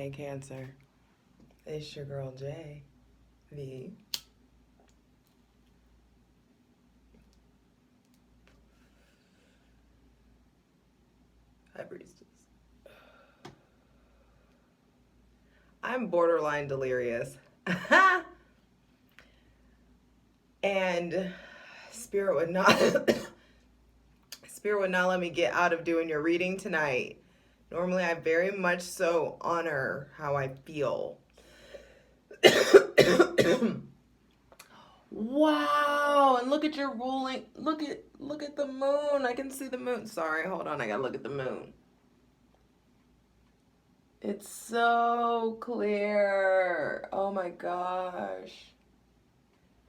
Hey Cancer, it's your girl Jay V. Hi Breezes. I'm borderline delirious. And Spirit would not Spirit would not let me get out of doing your reading tonight. Normally I very much so honor how I feel. Wow, and look at your ruling. Look at the moon. I can see the moon. Sorry, hold on. I gotta look at the moon. It's so clear. Oh my gosh.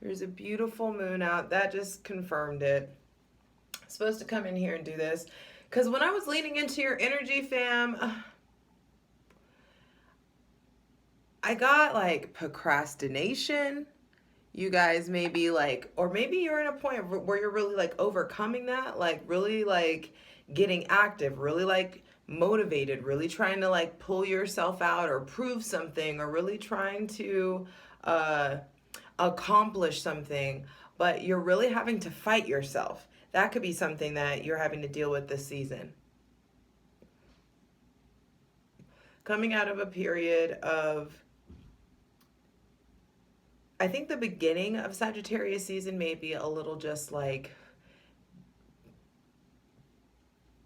There's a beautiful moon out. That just confirmed it. I'm supposed to come in here and do this. Because when I was leaning into your energy, fam, I got like procrastination. You guys may be like, or maybe you're in a point where you're really like overcoming that, like really like getting active, really like motivated, really trying to like pull yourself out or prove something, or really trying to accomplish something, but you're really having to fight yourself. That could be something that you're having to deal with this season. Coming out of a period of, I think the beginning of Sagittarius season may be a little just like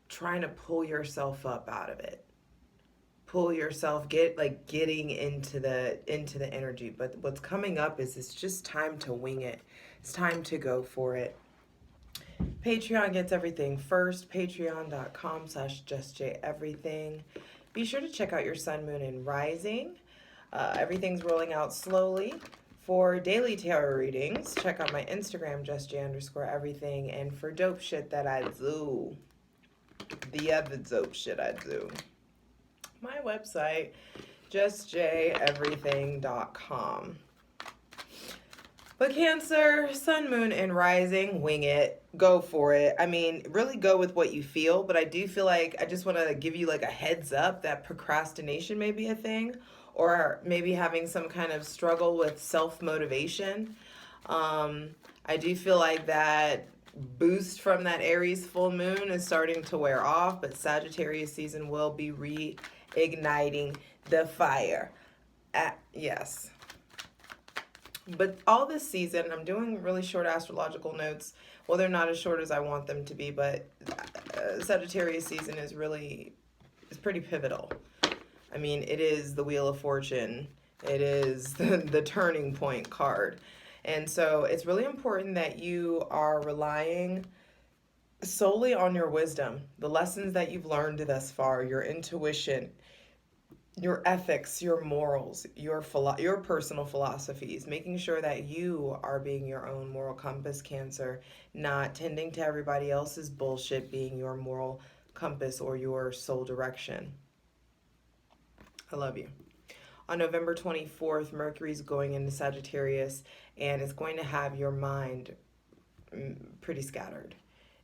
trying to pull yourself up out of it. Pull yourself, getting into the energy. But what's coming up is it's just time to wing it. It's time to go for it. Patreon gets everything first. Patreon.com/justjeverything. Be sure to check out your sun, moon, and rising. Everything's rolling out slowly. For daily tarot readings, check out my Instagram, justj_everything. And for dope shit that I do, the other dope shit I do, my website, justjeverything.com. But Cancer, sun, moon, and rising, wing it. Go for it. I mean, really go with what you feel. But I do feel like I just want to give you like a heads up that procrastination may be a thing, or maybe having some kind of struggle with self-motivation. I do feel like that boost from that Aries full moon is starting to wear off, but Sagittarius season will be reigniting the fire. Yes. But all this season, I'm doing really short astrological notes. Well, they're not as short as I want them to be, but Sagittarius season is pretty pivotal. I mean, it is the Wheel of Fortune. It is the turning point card. And so it's really important that you are relying solely on your wisdom, the lessons that you've learned thus far, your intuition, your ethics, your morals, your personal philosophies, making sure that you are being your own moral compass, Cancer, not tending to everybody else's bullshit being your moral compass or your soul direction. I love you. On November 24th, Mercury's going into Sagittarius, and it's going to have your mind pretty scattered.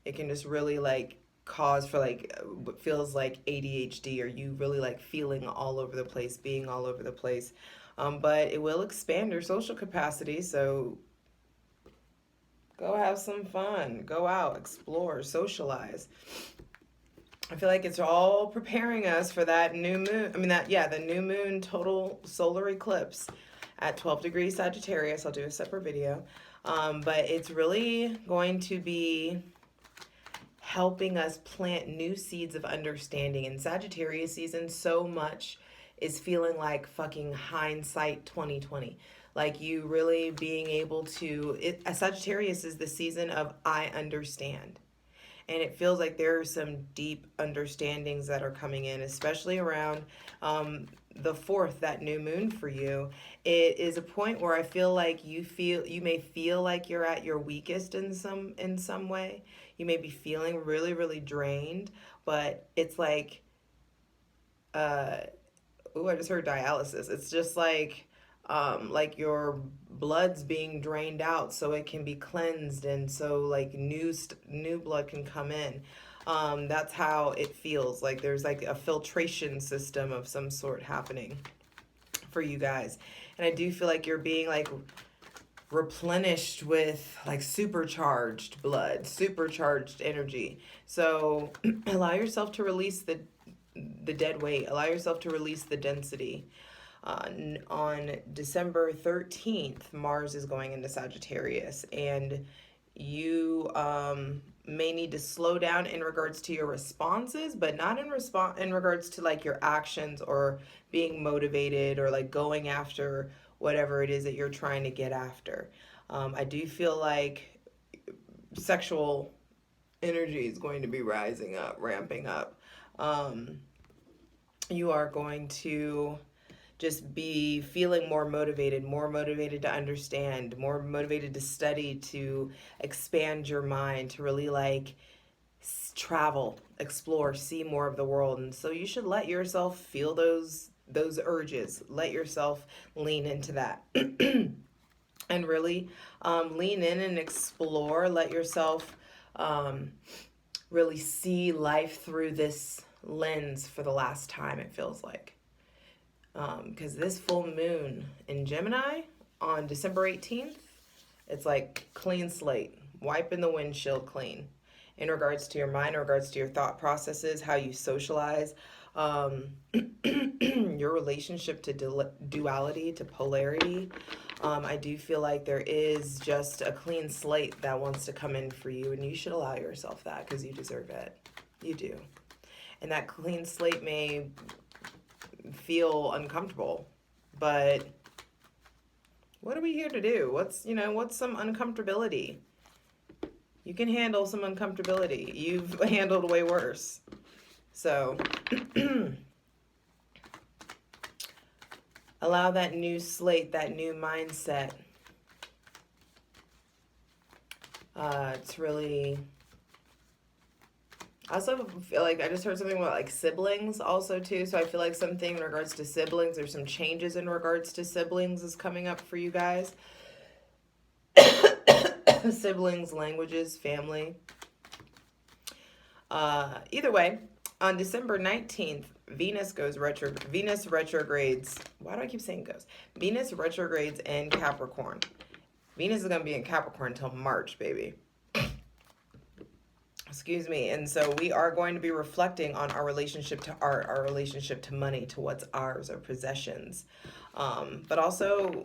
It can just really like cause for like what feels like ADHD, or you really like feeling all over the place, being all over the place. But it will expand your social capacity, so go have some fun. Go out, explore, socialize. I feel like it's all preparing us for that new moon. The new moon total solar eclipse at 12 degrees Sagittarius. I'll do a separate video. But it's really going to be helping us plant new seeds of understanding. In Sagittarius season, so much is feeling like fucking hindsight 2020. Like you really being able to, Sagittarius is the season of I understand. And it feels like there are some deep understandings that are coming in, especially around the 4th, that new moon for you. It is a point where I feel like you may feel like you're at your weakest in some way. You may be feeling really, really drained, but it's like, I just heard dialysis. It's just like your blood's being drained out so it can be cleansed, and so like new blood can come in. That's how it feels like there's like a filtration system of some sort happening. for you guys. And I do feel like you're being like replenished with like supercharged blood, supercharged energy. So allow yourself to release the dead weight. Allow yourself to release the density. On December 13th, Mars is going into Sagittarius, and you may need to slow down in regards to your responses, but not in regards to like your actions or being motivated or like going after whatever it is that you're trying to get after. I do feel like sexual energy is going to be rising up, ramping up. You are going to just be feeling more motivated to understand, more motivated to study, to expand your mind, to really like travel, explore, see more of the world. And so you should let yourself feel those urges. Let yourself lean into that. And really lean in and explore. Let yourself really see life through this lens for the last time, it feels like. Because this full moon in Gemini on December 18th, it's like clean slate, wiping the windshield clean in regards to your mind, in regards to your thought processes, how you socialize, your relationship to duality, to polarity. I do feel like there is just a clean slate that wants to come in for you, and you should allow yourself that because you deserve it. You do. And that clean slate may feel uncomfortable, but what are we here to do? What's some uncomfortability? You can handle some uncomfortability. You've handled way worse. So allow that new slate, that new mindset to really... I also feel like I just heard something about like siblings also too. So I feel like something in regards to siblings, there's some changes in regards to siblings is coming up for you guys. Siblings, languages, family. Either way, on December 19th, Venus retrogrades. Why do I keep saying goes? Venus retrogrades in Capricorn. Venus is going to be in Capricorn until March, baby. Excuse me. And so we are going to be reflecting on our relationship to art, our relationship to money, to what's ours, our possessions. But also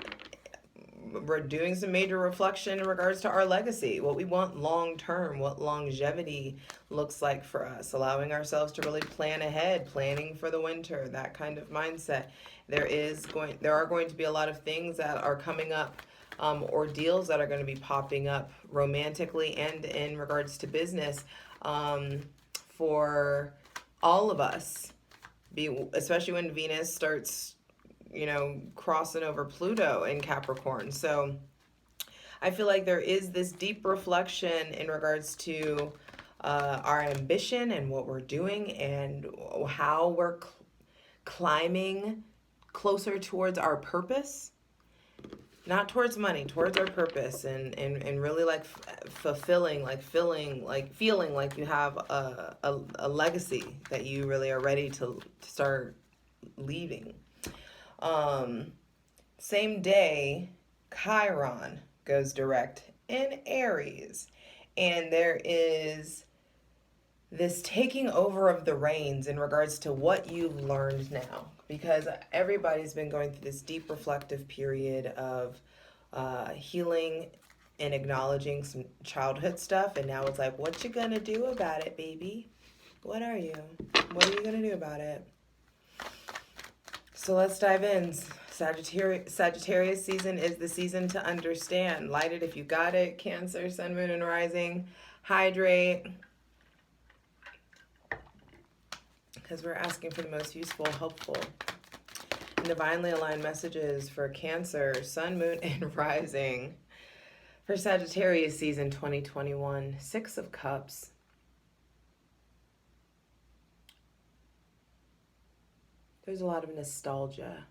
we're doing some major reflection in regards to our legacy, what we want long term, what longevity looks like for us, allowing ourselves to really plan ahead, planning for the winter, that kind of mindset. There are going to be a lot of things that are coming up, ordeals that are going to be popping up romantically and in regards to business, for all of us, especially when Venus starts crossing over Pluto in Capricorn. So I feel like there is this deep reflection in regards to our ambition and what we're doing and how we're climbing closer towards our purpose. Not towards money, towards our purpose, and really like fulfilling, like feeling like you have a legacy that you really are ready to start leaving. Same day, Chiron goes direct in Aries, and there is this taking over of the reins in regards to what you've learned now, because everybody's been going through this deep reflective period of healing and acknowledging some childhood stuff, and now it's like, what you gonna do about it, baby? What are you gonna do about it? So let's dive in. Sagittarius season is the season to understand. Light it if you got it. Cancer, sun, moon, and rising. Hydrate. Because we're asking for the most useful, helpful, and divinely aligned messages for Cancer, sun, moon, and rising. For Sagittarius season 2021. 6 of Cups. There's a lot of nostalgia.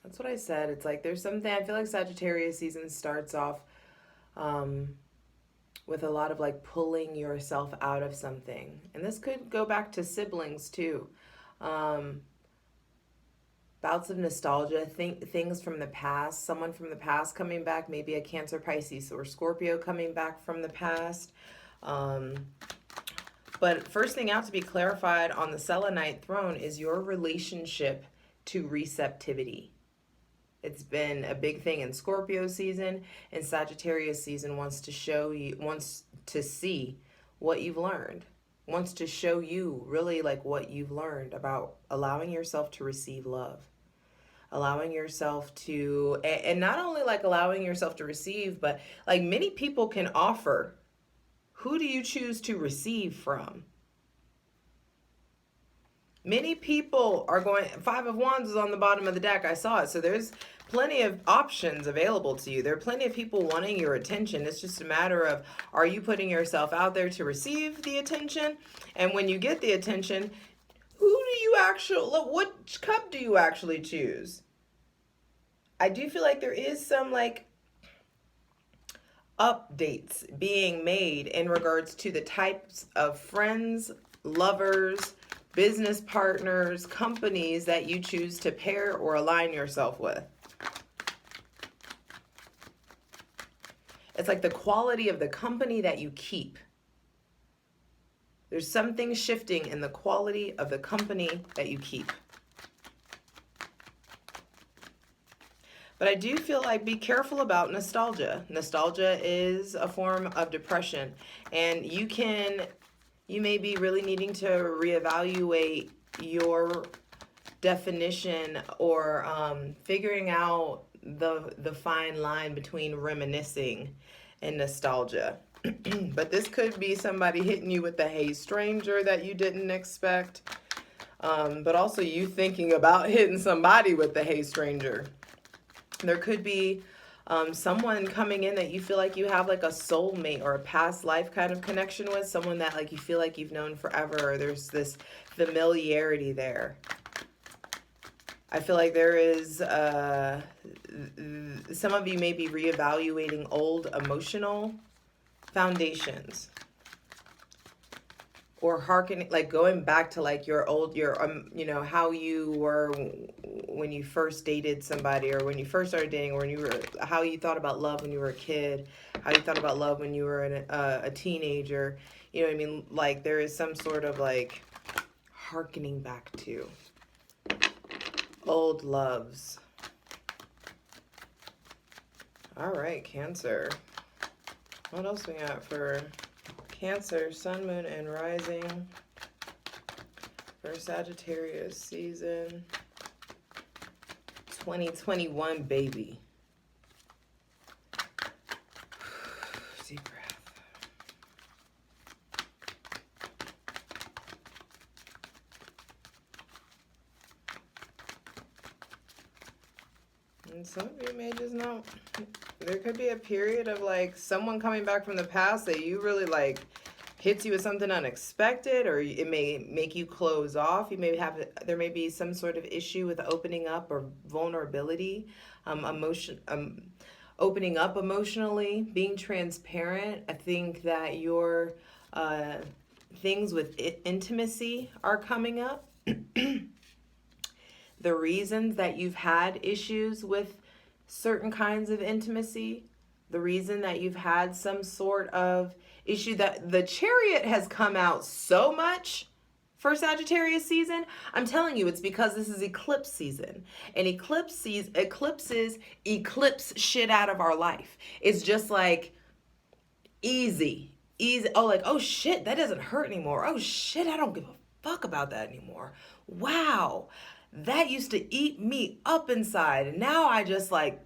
That's what I said. It's like there's something, I feel like Sagittarius season starts off with a lot of like pulling yourself out of something. And this could go back to siblings too. bouts of nostalgia, things from the past, someone from the past coming back, maybe a Cancer, Pisces, or Scorpio coming back from the past. But first thing out to be clarified on the Selenite throne is your relationship to receptivity. It's been a big thing in Scorpio season, and Sagittarius season wants to see what you've learned, wants to show you really like what you've learned about allowing yourself to receive love, allowing yourself to, and not only like allowing yourself to receive, but like many people can offer. Who do you choose to receive from? Many people are going, Five of Wands is on the bottom of the deck. I saw it. So there's plenty of options available to you. There are plenty of people wanting your attention. It's just a matter of, are you putting yourself out there to receive the attention? And when you get the attention, what cup do you actually choose? I do feel like there is some like updates being made in regards to the types of friends, lovers, business partners, companies that you choose to pair or align yourself with. It's like the quality of the company that you keep. There's something shifting in the quality of the company that you keep. But I do feel like be careful about nostalgia. Nostalgia is a form of depression, and you may be really needing to reevaluate your definition or figuring out the fine line between reminiscing and nostalgia. But this could be somebody hitting you with the hey stranger that you didn't expect, but also you thinking about hitting somebody with the hey stranger. There could be someone coming in that you feel like you have like a soulmate or a past life kind of connection with, someone that like you feel like you've known forever, or there's this familiarity there. I feel like there is, some of you may be reevaluating old emotional foundations, or hearkening, like going back to like your how you were when you first dated somebody, or when you first started dating, or how you thought about love when you were a kid, how you thought about love when you were a teenager. You know what I mean? Like there is some sort of like hearkening back to old loves. All right, Cancer. What else we got for Cancer, Sun, Moon, and Rising for Sagittarius season 2021, baby. Deep breath. And some of you may just know, there could be a period of like someone coming back from the past that you really like hits you with something unexpected, or it may make you close off. There may be some sort of issue with opening up or vulnerability, opening up emotionally, being transparent. I think that your things with intimacy are coming up. The reasons that you've had issues with certain kinds of intimacy, the reason that you've had some sort of issue, that the Chariot has come out so much for Sagittarius season. I'm telling you, it's because this is eclipse season, and eclipses eclipse shit out of our life. It's just like easy. Oh, like, oh shit, that doesn't hurt anymore. Oh shit, I don't give a fuck about that anymore. Wow, that used to eat me up inside, and now I just like,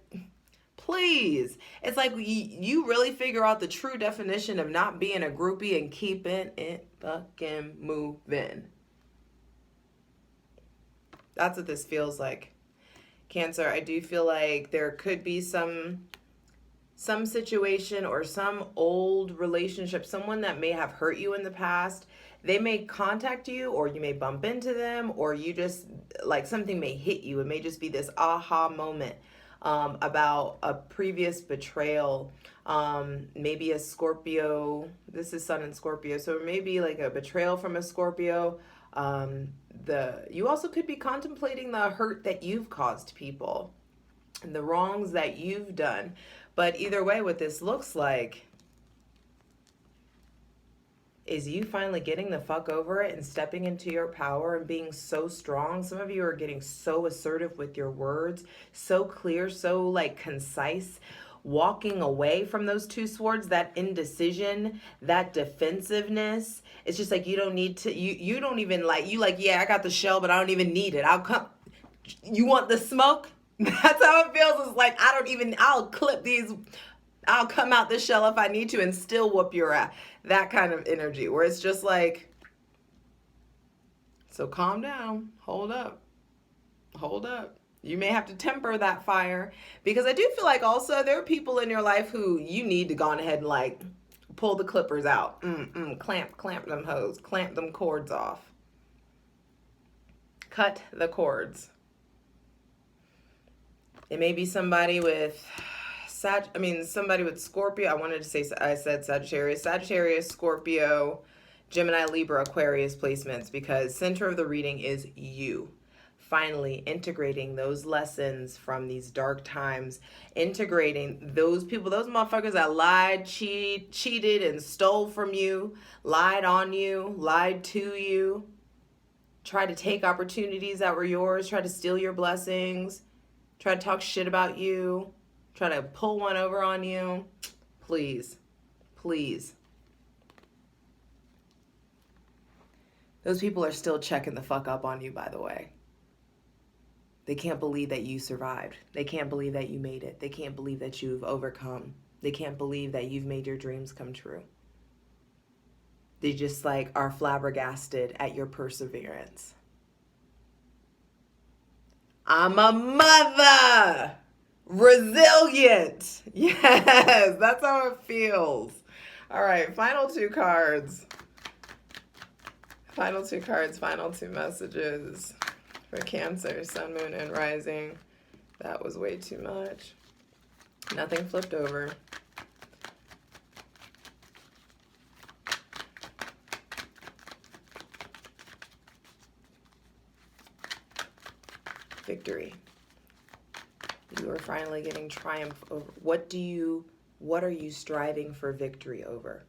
please. It's like you really figure out the true definition of not being a groupie and keeping it fucking moving. That's what this feels like. Cancer, I do feel like there could be some situation or some old relationship, someone that may have hurt you in the past. They may contact you, or you may bump into them, or you just like something may hit you. It may just be this aha moment about a previous betrayal. Maybe a Scorpio. This is Sun in Scorpio, so maybe like a betrayal from a Scorpio. You also could be contemplating the hurt that you've caused people and the wrongs that you've done. But either way, what this looks like is you finally getting the fuck over it and stepping into your power and being so strong. Some of you are getting so assertive with your words, so clear, so like concise, walking away from those two swords, that indecision, that defensiveness. It's just like you don't need to, you don't even like, you like, yeah, I got the shell, but I don't even need it. I'll come, you want the smoke? That's how it feels. It's like, I'll clip these, I'll come out the shell if I need to and still whoop your ass. That kind of energy where it's just like, so calm down, hold up, hold up. You may have to temper that fire, because I do feel like also there are people in your life who you need to go on ahead and like pull the clippers out. Clamp them hose, clamp them cords off. Cut the cords. It may be somebody with somebody with Scorpio. I said Sagittarius, Scorpio, Gemini, Libra, Aquarius placements, because center of the reading is you. Finally integrating those lessons from these dark times, integrating those people, those motherfuckers that lied, cheated, and stole from you, lied on you, lied to you, tried to take opportunities that were yours, tried to steal your blessings, tried to talk shit about you, try to pull one over on you. Please, please. Those people are still checking the fuck up on you, by the way. They can't believe that you survived. They can't believe that you made it. They can't believe that you've overcome. They can't believe that you've made your dreams come true. They just like are flabbergasted at your perseverance. I'm a mother. Resilient. Yes, that's how it feels. All right, final two cards. Final two cards, final two messages for Cancer, Sun, Moon, and Rising. That was way too much. Nothing flipped over. Victory. You are finally getting triumph over. What are you striving for victory over?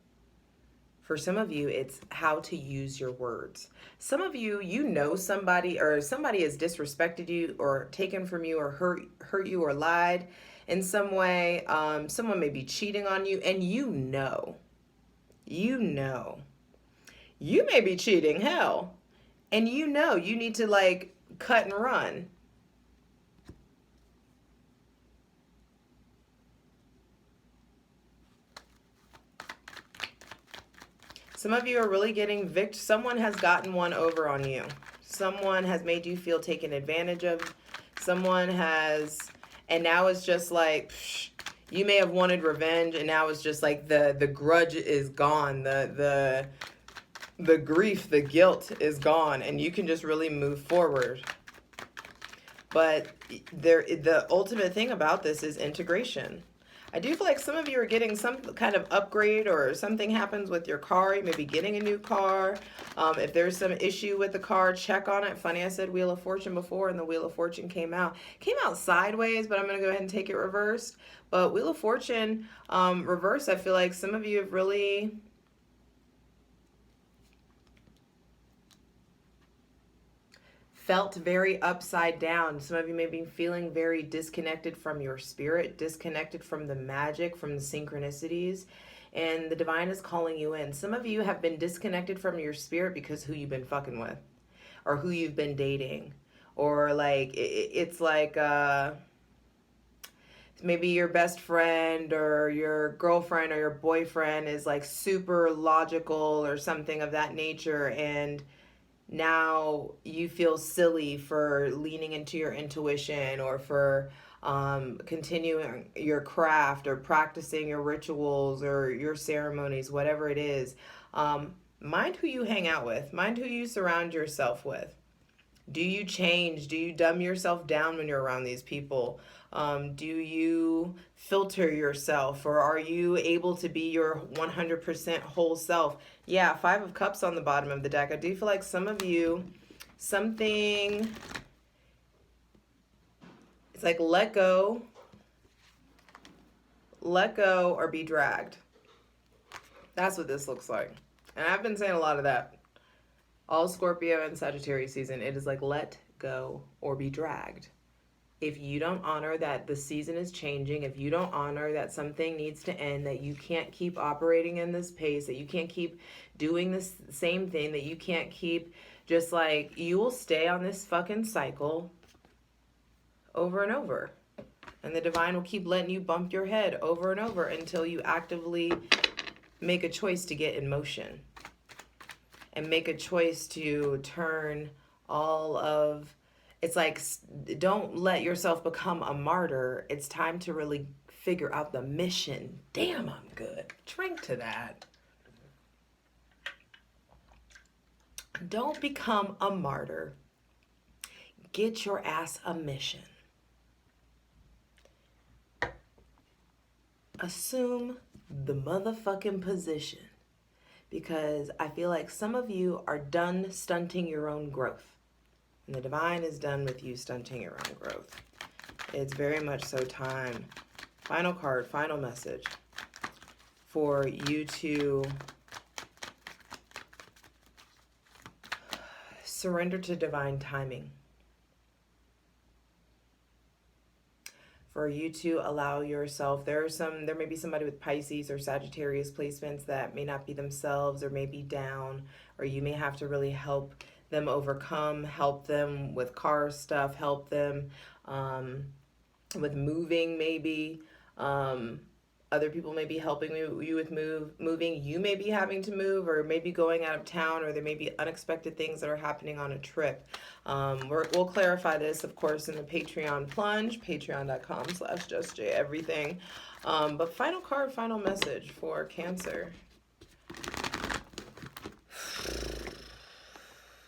For some of you, it's how to use your words. Some of you, you know somebody, or somebody has disrespected you or taken from you or hurt you or lied in some way. Someone may be cheating on you, and you know. You may be cheating, hell. And you know you need to like cut and run. Some of you are really getting someone has gotten one over on you. Someone has made you feel taken advantage of. Someone has, and now it's just like, you may have wanted revenge, and now it's just like the grudge is gone. The grief, the guilt is gone, and you can just really move forward. But the ultimate thing about this is integration. I do feel like some of you are getting some kind of upgrade, or something happens with your car. You may be getting a new car. If there's some issue with the car, check on it. Funny, I said Wheel of Fortune before, and the Wheel of Fortune came out. Came out sideways, but I'm going to go ahead and take it reversed. But Wheel of Fortune reversed, I feel like some of you have really... felt very upside down. Some of you may be feeling very disconnected from your spirit, disconnected from the magic, from the synchronicities, and the divine is calling you in. Some of you have been disconnected from your spirit because who you've been fucking with, or who you've been dating, or like it's like maybe your best friend or your girlfriend or your boyfriend is like super logical or something of that nature, and now you feel silly for leaning into your intuition, or for continuing your craft, or practicing your rituals or your ceremonies, whatever it is. Mind who you hang out with. Mind who you surround yourself with. Do you change? Do you dumb yourself down when you're around these people? Do you filter yourself, or are you able to be your 100% whole self? Yeah, Five of Cups on the bottom of the deck. I do feel like some of you, something, it's like let go or be dragged. That's what this looks like. And I've been saying a lot of that all Scorpio and Sagittarius season. It is like let go or be dragged. If you don't honor that the season is changing, if you don't honor that something needs to end, that you can't keep operating in this pace, that you can't keep doing this same thing, that you can't keep just like, you will stay on this fucking cycle over and over. And the divine will keep letting you bump your head over and over until you actively make a choice to get in motion. And make a choice to turn all of, it's like, don't let yourself become a martyr. It's time to really figure out the mission. Damn, I'm good. Drink to that. Don't become a martyr. Get your ass a mission. Assume the motherfucking position. Because I feel like some of you are done stunting your own growth. And the divine is done with you stunting your own growth. It's very much so time. Final card, final message for you to surrender to divine timing. For you to allow yourself, there may be somebody with Pisces or Sagittarius placements that may not be themselves or may be down, or you may have to really help them overcome, help them with car stuff, help them with moving maybe. Other people may be helping you with moving. You may be having to move, or maybe going out of town, or there may be unexpected things that are happening on a trip. We'll clarify this, of course, in the Patreon plunge, patreon.com/justjeverything. But final card, final message for Cancer.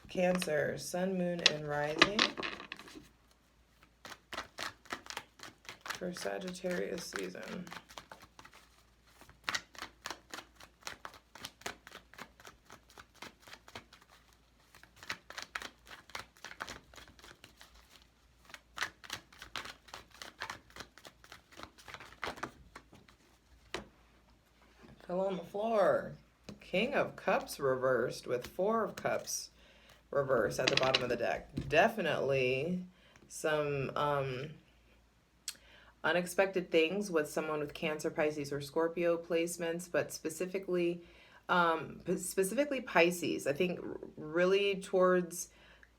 Cancer, Sun, Moon, and Rising. For Sagittarius season. Fell on the floor. King of Cups reversed with Four of Cups reversed at the bottom of the deck. Definitely some unexpected things with someone with Cancer, Pisces, or Scorpio placements, but specifically Pisces. I think really towards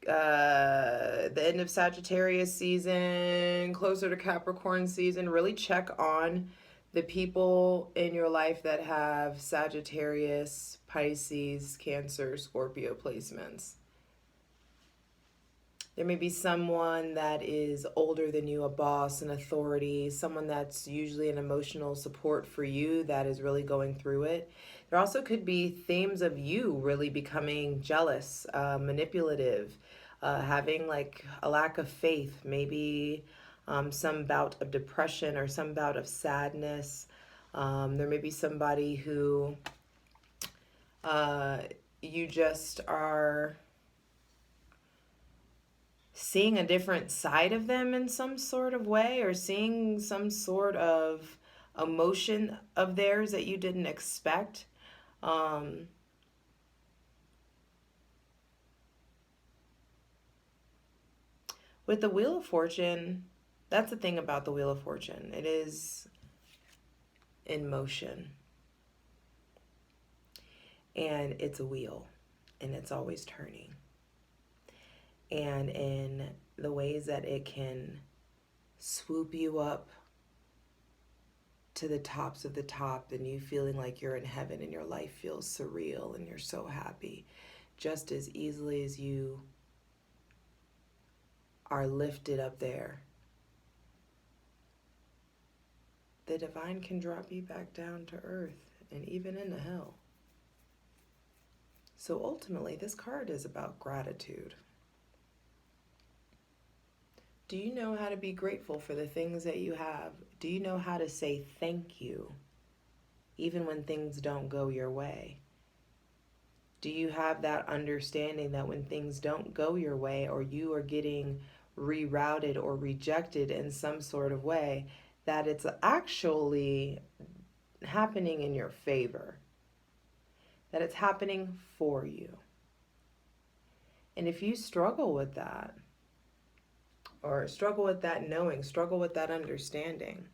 the end of Sagittarius season, closer to Capricorn season, really check on the people in your life that have Sagittarius, Pisces, Cancer, Scorpio placements. There may be someone that is older than you, a boss, an authority, someone that's usually an emotional support for you that is really going through it. There also could be themes of you really becoming jealous, manipulative, having like a lack of faith, maybe some bout of depression or some bout of sadness. There may be somebody who you just are seeing a different side of them in some sort of way, or seeing some sort of emotion of theirs that you didn't expect. With the Wheel of Fortune, that's the thing about the Wheel of Fortune. It is in motion. And it's a wheel, and it's always turning. And in the ways that it can swoop you up to the tops of the top, and you feeling like you're in heaven and your life feels surreal and you're so happy, just as easily as you are lifted up there, the divine can drop you back down to earth and even into hell. So ultimately, this card is about gratitude. Do you know how to be grateful for the things that you have? Do you know how to say thank you even when things don't go your way? Do you have that understanding that when things don't go your way, or you are getting rerouted or rejected in some sort of way, that it's actually happening in your favor, that it's happening for you? And if you struggle with that, or struggle with that knowing, struggle with that understanding,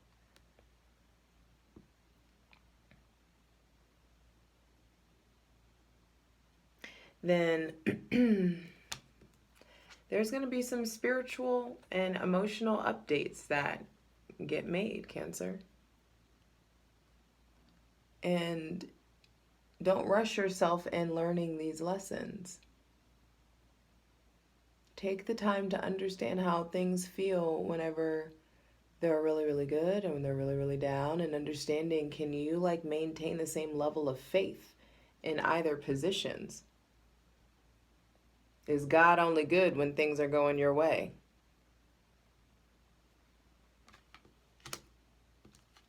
then there's going to be some spiritual and emotional updates that get made, Cancer. And don't rush yourself in learning these lessons. Take the time to understand how things feel whenever they're really, really good and when they're really, really down, and understanding, can you like maintain the same level of faith in either positions? Is God only good when things are going your way?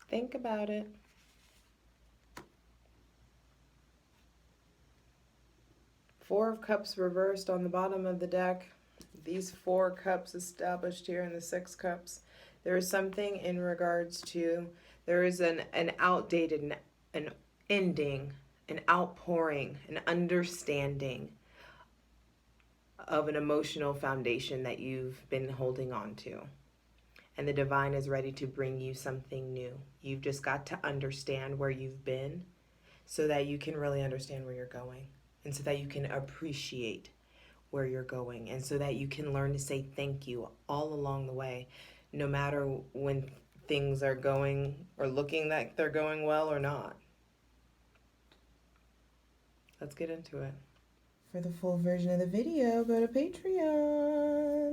Think about it. Four of Cups reversed on the bottom of the deck. These 4 cups established here in the 6 cups. There is something in regards to, there is an outdated, an ending, an outpouring, an understanding of an emotional foundation that you've been holding on to. And the divine is ready to bring you something new. You've just got to understand where you've been so that you can really understand where you're going, and so that you can appreciate where you're going, and so that you can learn to say thank you all along the way, no matter when things are going or looking like they're going well or not. Let's get into it. For the full version of the video, go to Patreon.